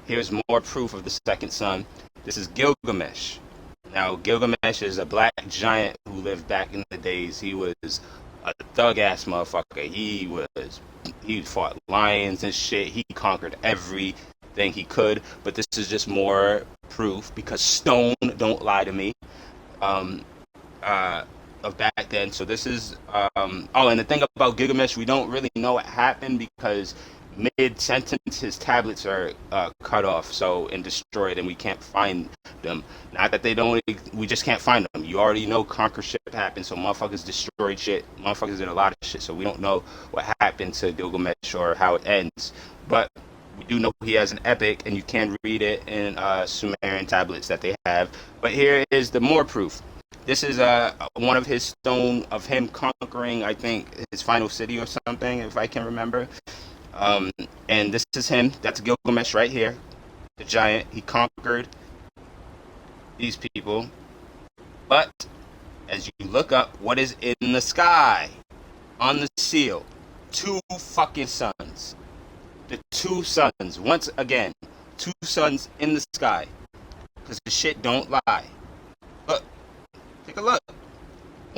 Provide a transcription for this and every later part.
Here's more proof of the second son. This is Gilgamesh. Now, Gilgamesh is a black giant who lived back in the days. He was a thug ass motherfucker. He fought lions and shit. He conquered everything he could. But this is just more proof because stone don't lie to me. Um, of back then. So this is oh, and the thing about Gilgamesh, we don't really know what happened because mid sentence his tablets are cut off so and destroyed, and we can't find them. Not that they don't, we just can't find them. You already know conquer shit happened, so motherfuckers destroyed shit. Motherfuckers did a lot of shit, so we don't know what happened to Gilgamesh or how it ends. But we do know he has an epic, and you can read it in Sumerian tablets that they have. But here is the more proof. This is one of his stone of him conquering, I think, his final city or something, if I can remember. Um, and this is him. That's Gilgamesh right here, the giant. He conquered these people. But as you look up, what is in the sky on the seal? Two fucking suns. The two suns. Once again, two suns in the sky. Because the shit don't lie. Look. Take a look.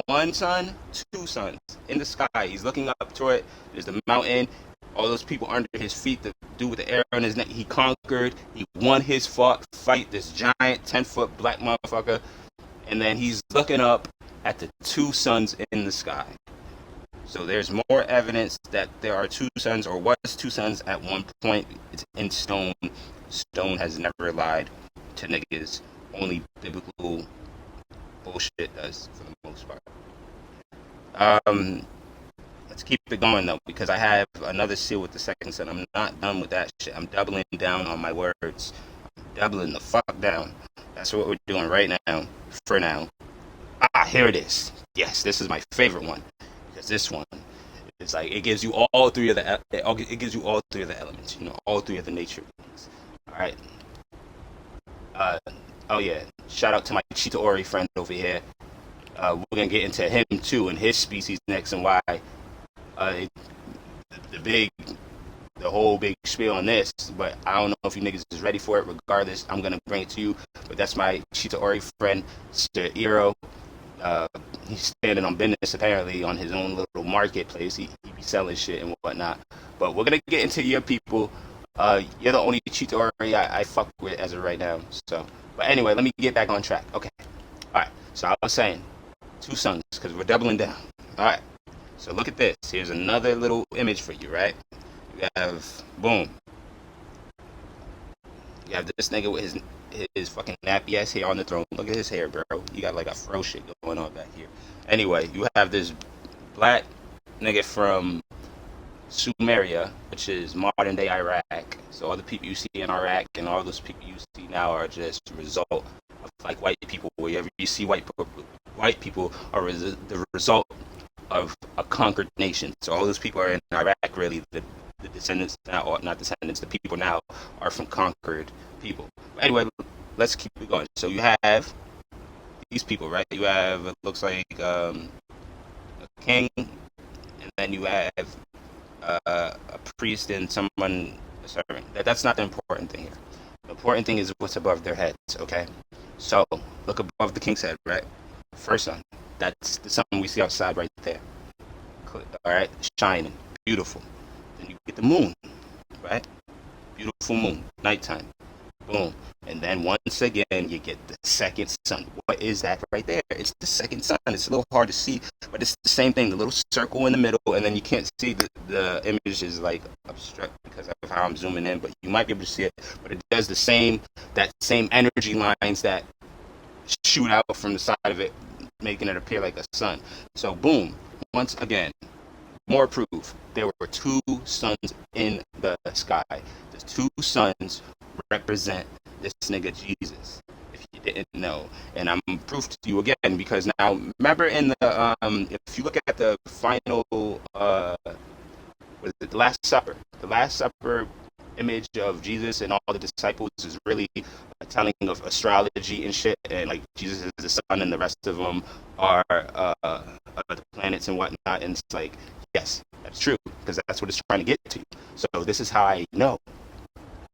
One sun, two suns in the sky. He's looking up to it. There's the mountain. All those people under his feet. The dude with the arrow on his neck. He conquered. He won his fight. This giant 10-foot black motherfucker. And then he's looking up at the two suns in the sky. So there's more evidence that there are two suns, or was two suns at one point. It's in stone. Stone has never lied to niggas. Only biblical bullshit does for the most part. Let's keep it going though, because I have another seal with the second son. I'm not done with that shit. I'm doubling down on my words. I'm doubling the fuck down. That's what we're doing right now. For now. Here it is. Yes, this is my favorite one because this one is like it gives you all three of the it gives you all three of the elements. You know, all three of the nature things. All right. Oh yeah, shout out to my Cheetah Ori friend over here. We're gonna get into him too and his species next and why. The big, the whole big spiel on this, but I don't know if you niggas is ready for it. Regardless, I'm gonna bring it to you. But that's my Cheetah Ori friend, Mr. Eero. He's standing on business apparently on his own little marketplace. He be selling shit and whatnot. But we're gonna get into your people. You're the only Cheetah Ori I fuck with as of right now. So. But anyway, let me get back on track. Okay. All right. So I was saying, two suns, because we're doubling down. All right. So look at this. Here's another little image for you, right? You have, boom. You have this nigga with his fucking nappy ass hair on the throne. Look at his hair, bro. You got like a fro shit going on back here. Anyway, you have this black nigga from Sumeria, which is modern day Iraq. So all the people you see in Iraq and all those people you see now are just a result of like white people. Wherever you see white people are the result of a conquered nation. So all those people are in Iraq. Really, the descendants now, or not descendants, the people now are from conquered people. But anyway, let's keep it going. So you have these people, right? You have it looks like a king, and then you have a priest and someone a servant. That's not the important thing here. The important thing is what's above their heads, okay? So, look above the king's head, right? First sun. That's the sun we see outside right there. Alright? Shining. Beautiful. Then you get the moon, right? Beautiful moon. Nighttime. Boom. And then once again, you get the second sun. What is that right there? It's the second sun. It's a little hard to see, but it's the same thing. The little circle in the middle, and then you can't see the image is like obstruct because of how I'm zooming in, but you might be able to see it. But it does that same energy lines that shoot out from the side of it, making it appear like a sun. So boom. Once again, more proof. There were two suns in the sky. The two suns represent this nigga Jesus, if you didn't know. And I'm proof to you again because now remember in the if you look at the final was it the Last Supper image of Jesus and all the disciples is really a telling of astrology and shit, and like Jesus is the sun and the rest of them are the planets and whatnot, and it's like, yes, that's true, because that's what it's trying to get to. So this is how I know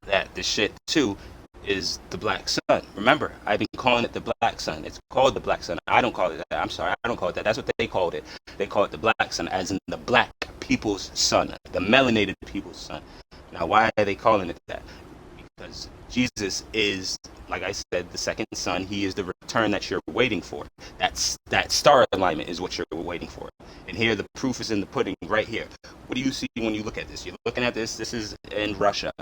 that this shit too is the black sun. Remember, I've been calling it the black sun. It's called the black sun. I don't call it that. I'm sorry, I don't call it that. That's what they called it. They call it the black sun, as in the black people's sun, the melanated people's sun. Now, why are they calling it that? Because Jesus is, like I said, the second son. He is the return that you're waiting for. That star alignment is what you're waiting for. And here, the proof is in the pudding right here. What do you see when you look at this? You're looking at this. This is in Russia.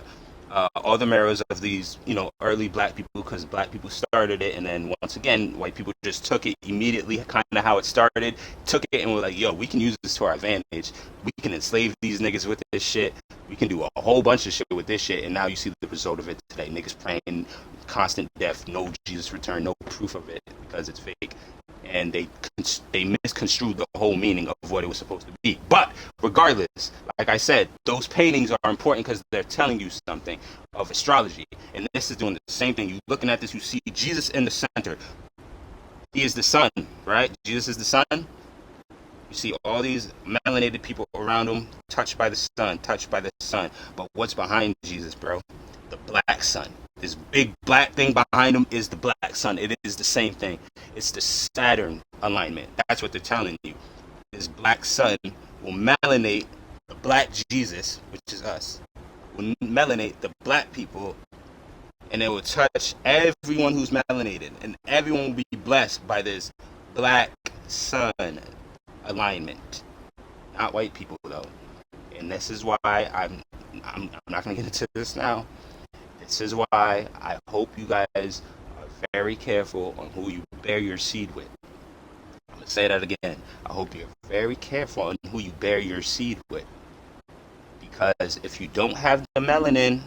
All the mirrors of these, early black people, because black people started it, and then once again, white people just took it immediately, kind of how it started, took it and were like, yo, we can use this to our advantage. We can enslave these niggas with this shit. We can do a whole bunch of shit with this shit, and now you see the result of it today. Niggas praying constant death, no Jesus return, no proof of it, because it's fake. And they misconstrued the whole meaning of what it was supposed to be. But regardless, like I said, those paintings are important because they're telling you something of astrology. And this is doing the same thing. You looking at this, you see Jesus in the center. He is the sun, right? Jesus is the sun. You see all these melanated people around him, touched by the sun, touched by the sun. But what's behind Jesus, bro? The black sun. This big black thing behind him is the black sun. It is the same thing. It's the Saturn alignment. That's what they're telling you. This black sun will melanate the black Jesus, which is us, will melanate the black people, and it will touch everyone who's melanated, and everyone will be blessed by this black sun alignment. Not white people, though. And this is why I'm not going to get into this now. This is why I hope you guys are very careful on who you bear your seed with. I'm going to say that again. I hope you're very careful on who you bear your seed with. Because if you don't have the melanin,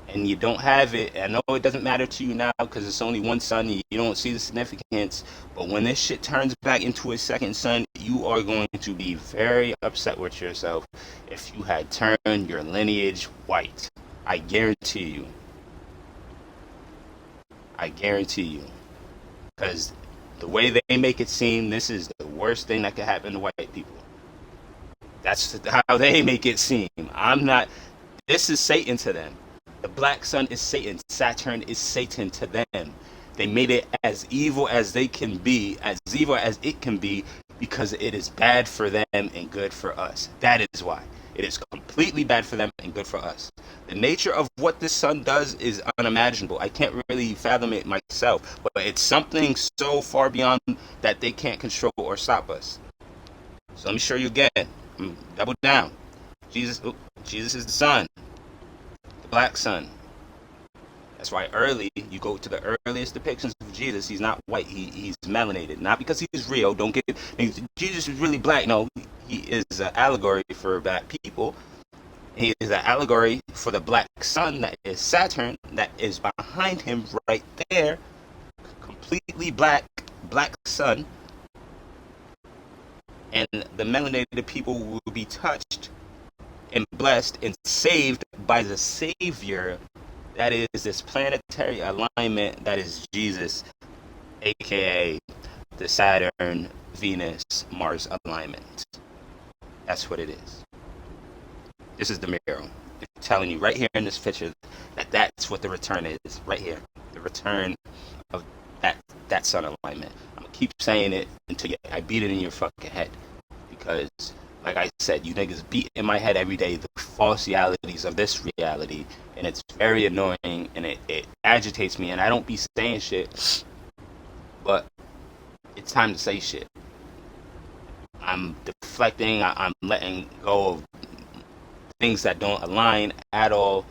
and you don't have it, I know it doesn't matter to you now because it's only one sun, you don't see the significance, but when this shit turns back into a second sun, you are going to be very upset with yourself if you had turned your lineage white. I guarantee you. I guarantee you. Because the way they make it seem, this is the worst thing that could happen to white people. That's how they make it seem. This is Satan to them. The black sun is Satan. Saturn is Satan to them. They made it as evil as they can be, as evil as it can be, because it is bad for them and good for us. That is why. It is completely bad for them and good for us. The nature of what this sun does is unimaginable. I can't really fathom it myself, but it's something so far beyond that they can't control or stop us. So let me show you again. Double down. Jesus is the sun. The black sun. That's why you go to the earliest depictions of Jesus, he's not white, he's melanated. Not because he's real, Jesus is really black. No, he is an allegory for black people. He is an allegory for the black sun that is Saturn, that is behind him right there. Completely black sun. And the melanated people will be touched and blessed and saved by the Savior. That is this planetary alignment that is Jesus, aka the Saturn, Venus, Mars alignment. That's what it is. This is the mirror. They're telling you right here in this picture that that's what the return is. Right here. The return of that sun alignment. I'm going to keep saying it until I beat it in your fucking head. Because, like I said, you niggas beat in my head every day the false realities of this reality. And it's very annoying and it agitates me. And I don't be saying shit. But it's time to say shit. I'm deflecting. I'm letting go of things that don't align at all.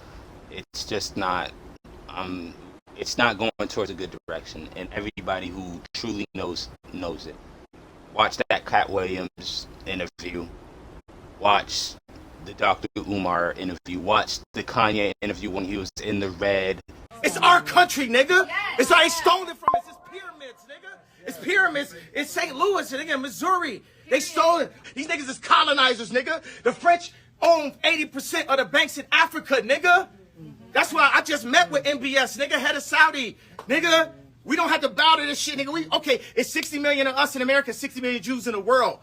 It's just not. It's not going towards a good direction, and everybody who truly knows it. Watch that Cat Williams interview. Watch the Dr. Umar interview. Watch the Kanye interview when he was in the red. It's our country, nigga. It's I stole it from us. It's pyramids, nigga. It's pyramids. It's St. Louis, nigga, Missouri. They stole it. These niggas is colonizers, nigga. The French own 80% of the banks in Africa, nigga. That's why I just met with MBS, nigga, head of Saudi. Nigga, we don't have to bow to this shit, nigga. Okay, it's 60 million of us in America, 60 million Jews in the world.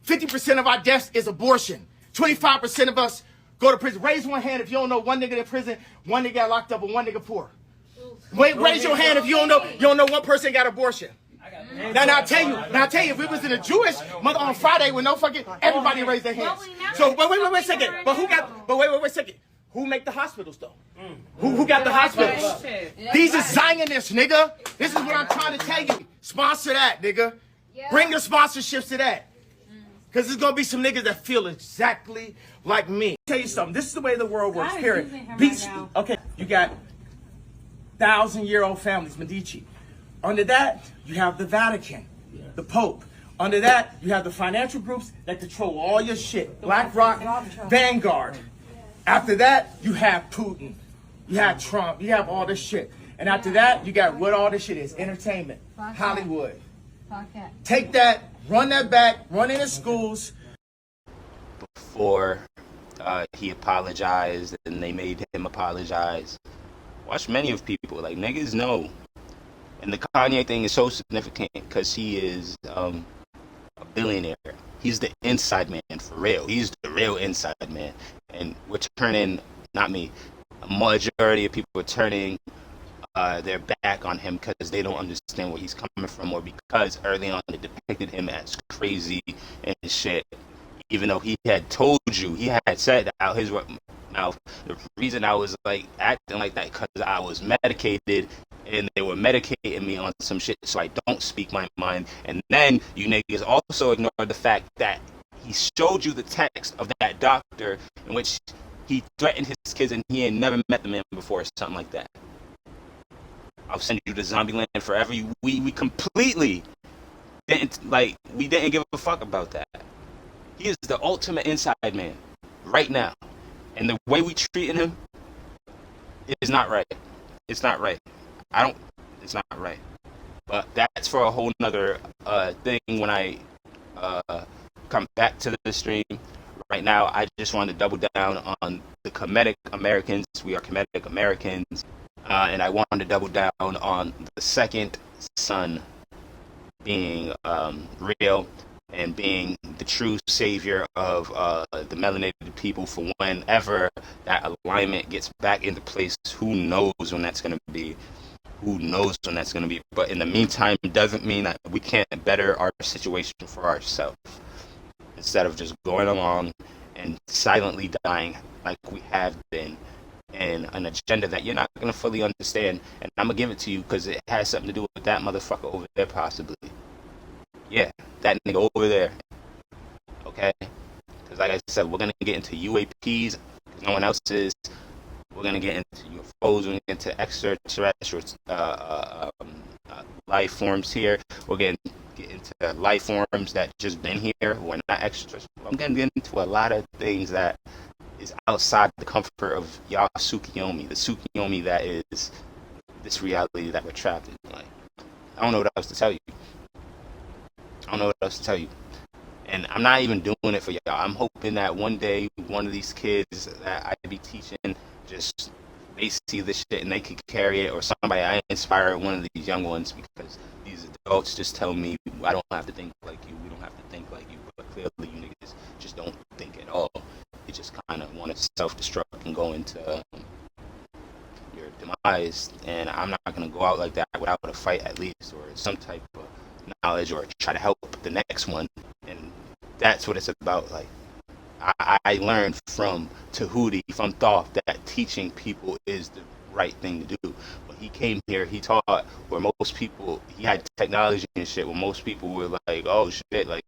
50% of our deaths is abortion. 25% of us go to prison. Raise one hand if you don't know one nigga in prison, one nigga got locked up, and one nigga poor. Wait, raise your hand if you don't know one person got abortion. Now I tell you, if it was in a Jewish mother on Friday with no fucking, everybody raised their hands. So wait a second. But wait a second. Who make the hospitals though? Who got the hospitals? These are Zionists, nigga. This is what I'm trying to tell you. Sponsor that, nigga. Bring the sponsorships to that. Because there's going to be some niggas that feel exactly like me. I'll tell you something. This is the way the world works, period. Okay, you got 1,000-year-old families, Medici. Under that, you have the Vatican, the Pope. Under that, you have the financial groups that control all your shit. BlackRock, Vanguard. After that, you have Putin. You have Trump. You have all this shit. And after that, you got what all this shit is. Entertainment. Hollywood. Take that, run that back, run into schools. Before he apologized and they made him apologize. Watch many of people, like niggas know. And the Kanye thing is so significant because he is a billionaire. He's the inside man for real. He's the real inside man. And we're turning, not me, a majority of people are turning their back on him because they don't understand where he's coming from, or because early on it depicted him as crazy and shit. Even though he had told you, he had said out his mouth, the reason I was like acting like that because I was medicated and they were medicating me on some shit so I don't speak my mind. And then you niggas also ignore the fact that he showed you the text of that doctor in which he threatened his kids and he had never met the man before or something like that. I'll send you to Zombieland Forever. We completely didn't give a fuck about that. He is the ultimate inside man right now. And the way we treating him is not right. It's not right. It's not right. But that's for a whole nother thing when I come back to the stream. Right now, I just want to double down on the comedic Americans. We are comedic Americans. And I wanted to double down on the second son being real and being the true savior of the melanated people for whenever that alignment gets back into place. Who knows when that's going to be? Who knows when that's going to be? But in the meantime, it doesn't mean that we can't better our situation for ourselves. Instead of just going along and silently dying like we have been in an agenda that you're not going to fully understand. And I'm going to give it to you because it has something to do with that motherfucker over there possibly. Yeah, that nigga over there. Okay? Because like I said, we're going to get into UAPs. No one else is. We're going to get into UFOs. We're going to get into extraterrestrial life forms here. We're going to get into life forms that just been here. We're not extraterrestrial. I'm going to get into a lot of things that is outside the comfort of y'all Tsukiyomi. The Tsukiyomi that is this reality that we're trapped in. Like, I don't know what else to tell you. And I'm not even doing it for y'all. I'm hoping that one day one of these kids that I be teaching just they see this shit and they could carry it, or somebody I inspire one of these young ones, because these adults just tell me I don't have to think like you, we don't have to think like you, but clearly you niggas just don't think at all. You just kind of want to self-destruct and go into your demise, and I'm not going to go out like that without a fight at least, or some type of knowledge, or try to help the next one. And that's what it's about. Like, I learned from Tahuti, from Thoth, that teaching people is the right thing to do. When he came here, he taught where most people, he had technology and shit, where most people were like, oh shit, like,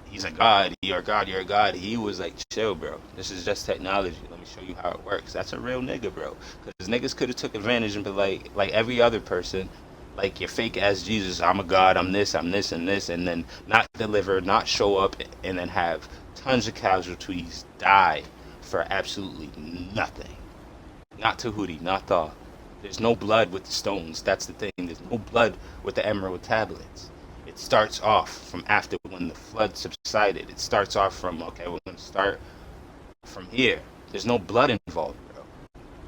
he's a god, you're a god, you're a god. He was like, chill, bro. This is just technology. Let me show you how it works. That's a real nigga, bro. Because niggas could have took advantage and be like every other person, like your fake ass Jesus, I'm a god, I'm this, and this, and then not deliver, not show up, and then have tons of casualties die for absolutely nothing. Not Tahuti, not Thoth. There's no blood with the stones. That's the thing. There's no blood with the emerald tablets. It starts off from after when the flood subsided. It starts off from, okay, we're going to start from here. There's no blood involved, bro.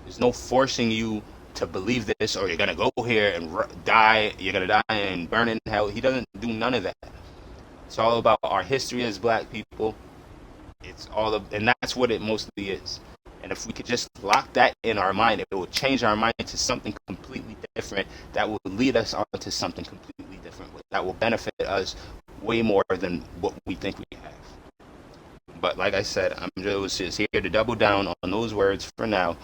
There's no forcing you to believe this, or you're going to go here and die. You're going to die and burn in hell. He doesn't do none of that. It's all about our history as black people. It's all of, and that's what it mostly is. And if we could just lock that in our mind, it will change our mind to something completely different. That will lead us on to something completely different. That will benefit us way more than what we think we have. But like I said, I'm just here to double down on those words for now.